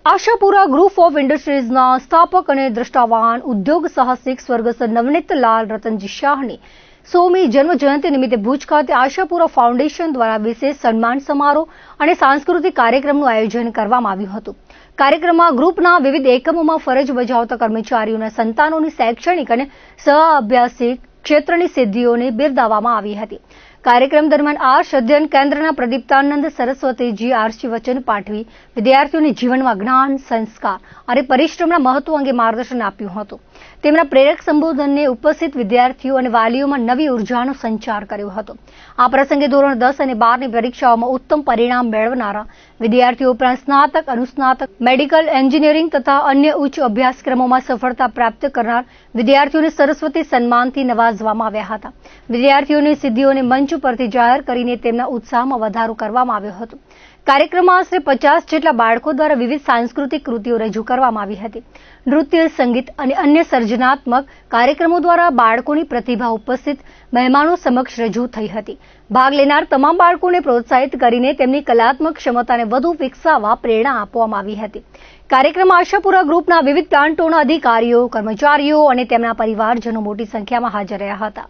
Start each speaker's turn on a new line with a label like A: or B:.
A: Ashapura group of ઇન્ડસ્ટ્રીઝના સ્થાપક અને દ્રષ્ટાવાન ઉદ્યોગ સાહસિક સ્વર્ગસ્થ નવનીત લાલ રતનજી શાહની 100મી જન્મજયંતિ નિમિત્તે ભુજ ખાતે આશાપુરા ફાઉન્ડેશન દ્વારા વિશેષ સન્માન સમારોહ અને સાંસ્કૃતિક કાર્યક્રમનું આયોજન કરવામાં આવ્યું હતું. કાર્યક્રમમાં ગ્રુપના વિવિધ એકમોમાં ફરજ બજાવતા કર્મચારીઓના સંતાનોની શૈક્ષણિક અને સહઅભ્યાસિક ક્ષેત્રની સિદ્ધિઓને બિરદાવવામાં આવી હતી. કાર્યક્રમ દરમિયાન આર્ષ અધ્યયન કેન્દ્રના પ્રદીપ્તાનંદ સરસ્વતીજી આર્ષી વચન પાઠવી વિદ્યાર્થીઓને જીવનમાં જ્ઞાન, સંસ્કાર અને પરિશ્રમના મહત્વ અંગે માર્ગદર્શન આપ્યું હતું. તેમના પ્રેરક સંબોધનને ઉપસ્થિત વિદ્યાર્થીઓ અને વાલીઓમાં નવી ઉર્જાનો સંચાર કર્યો હતો. આ પ્રસંગે ધોરણ 10 અને 12ની પરીક્ષાઓમાં ઉત્તમ પરિણામ મેળવનારા વિદ્યાર્થીઓ ઉપરાંત સ્નાતક, અનુસ્નાતક, મેડિકલ, એન્જિનિયરિંગ તથા અન્ય ઉચ્ચ અભ્યાસક્રમોમાં સફળતા પ્રાપ્ત કરનાર વિદ્યાર્થીઓને સરસ્વતી સન્માનથી નવાજવામાં આવ્યા હતા. વિદ્યાર્થીઓની સિદ્ધિઓને મંચ પરથી જાહેર કરીને તેમના ઉત્સાહમાં વધારો કરવામાં આવ્યો હતો. કાર્યક્રમમાં આશરે 50 જેટલા બાળકો દ્વારા વિવિધ સાંસ્કૃતિક કૃતિઓ રજૂ કરવામાં આવી હતી. નૃત્ય, સંગીત અને અન્ય સર્જનાત્મક કાર્યક્રમો દ્વારા બાળકોની પ્રતિભા ઉપસ્થિત મહેમાનો સમક્ષ રજૂ થઈ હતી. ભાગ લેનાર તમામ બાળકોને પ્રોત્સાહિત કરીને તેમની કલાત્મક ક્ષમતાને વધુ વિકસાવવા પ્રેરણા આપવામાં આવી હતી. કાર્યક્રમમાં આશાપુરા ગ્રુપના વિવિધ પ્લાન્ટોના અધિકારીઓ, કર્મચારીઓ અને તેમના પરિવારજનો મોટી સંખ્યામાં હાજર રહ્યા હતા.